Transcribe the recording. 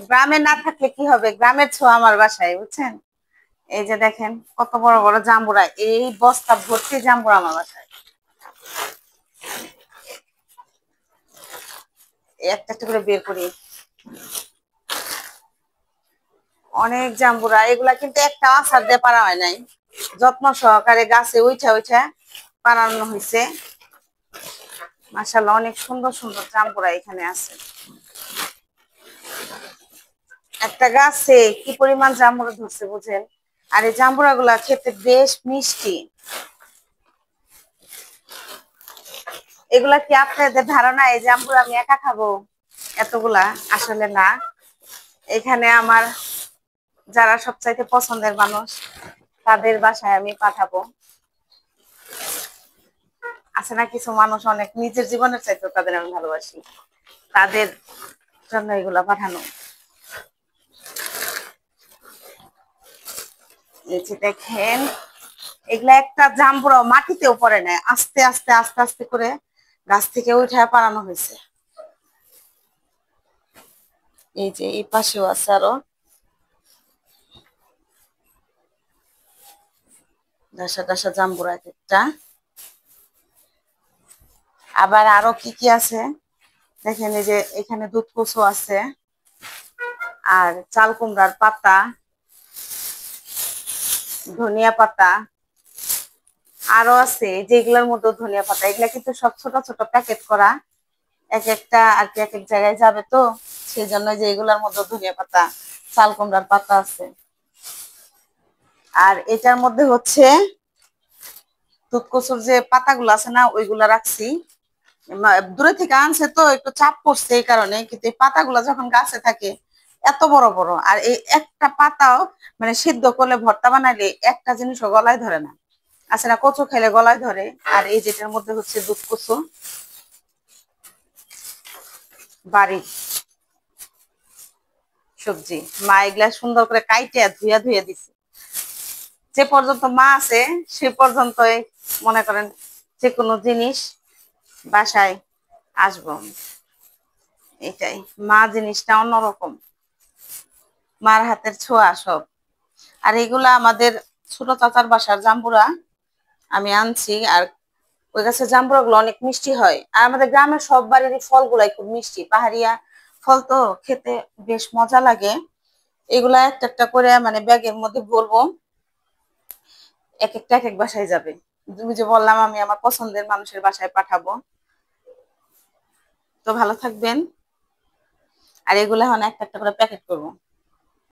গ্রামে না থাকলে কি হবে, গ্রামের ছোঁয়া আমার বাসায়, বুঝছেন? এই যে দেখেন কত বড় বড় জাম্বুরা, এই বস্তা ভর্তি জাম্বুরা আমার বাসায়। একটা একটা করে বের করি, অনেক জাম্বুরা। এগুলা কিন্তু একটা আচার দিয়ে পারা হয় নাই, যত্ন সহকারে গাছে উঠা উঠা পারানো হয়েছে। মাশাআল্লাহ, অনেক সুন্দর সুন্দর জাম্বুরা এখানে আছে। একটা গাছে কি পরিমাণ জাম্বুরা ধরছে বুঝেন? আর এই জাম্বুরা গুলা খেতে বেশ মিষ্টি। এগুলা কি আপনাদের ধারণা এই জাম্বুরা আমি একা খাবো? এতগুলা আসলে না। এখানে আমার যারা সবচাইতে পছন্দের মানুষ, তাদের বাসায় আমি পাঠাবো। আছে না কিছু মানুষ অনেক নিজের জীবনের চাইতে তাদের আমি ভালোবাসি, তাদের জন্য এগুলা পাঠানো। এই যে দেখেন, এগুলা একটা জাম্বুরাও মাটিতেও পড়ে নাই, আস্তে আস্তে আস্তে আস্তে করে গাছ থেকে উঠে পাড়ানো হয়েছে। এই যে এই পাশেও আছে আরো ডাসা ডাসা জাম্বুরা এক একটা। আবার আরো কি কি আছে দেখেন, এই যে এখানে দুধ কচু আছে, আর চাল কুমড়ার পাতা, ধনিয়া পাতা আরো আছে, যেগুলোর মধ্যে ধনিয়া পাতা। এগুলা কিন্তু সব ছোট ছোট প্যাকেট করা, এক একটা আর কি এক এক জায়গায় যাবে তো, সেই জন্য যে এগুলার মধ্যে ধনিয়া পাতা, চাল কুমড়ার পাতা আছে। আর এটার মধ্যে হচ্ছে দুধ কচুর যে পাতাগুলো আছে না, ওইগুলা রাখছি। দূরে থেকে আনছে তো একটু চাপ পড়ছে এই কারণে, কিন্তু এই পাতাগুলো যখন গাছে থাকে এত বড় বড়, আর এই একটা পাতাও মানে সিদ্ধ করলে ভর্তা বানাইলে একটা জিনিসও গলায় ধরে না। আছে না কচু খেলে গলায় ধরে, আর এই যেটার মধ্যে হচ্ছে দুধ কচু বাড়ির সবজি। মা এগুলা সুন্দর করে কাইটে ধুইয়া ধুইয়া দিছে। যে পর্যন্ত মা আছে সে পর্যন্তই মনে করেন যে কোনো জিনিস বাসায় আসবো। এটাই, মা জিনিসটা অন্যরকম, মার হাতের ছোঁয়া সব। আর এগুলা আমাদের ছোট চাচার বাসার জাম্বুরা আমি আনছি। আর ওই গাছের জাম্বুরা গুলো অনেক মিষ্টি হয়, আর আমাদের গ্রামের সব বাড়ির ফলগুলাই খুব মিষ্টি, পাহাড়িয়া ফল তো খেতে বেশ মজা লাগে। এগুলা একটা একটা করে মানে ব্যাগের মধ্যে বলবো, এক একটা এক এক বাসায় যাবে। তুমি যে বললাম আমি আমার পছন্দের মানুষের বাসায় পাঠাবো। তো ভালো থাকবেন। আর এগুলা এখন একটা একটা করে প্যাকেট করবো।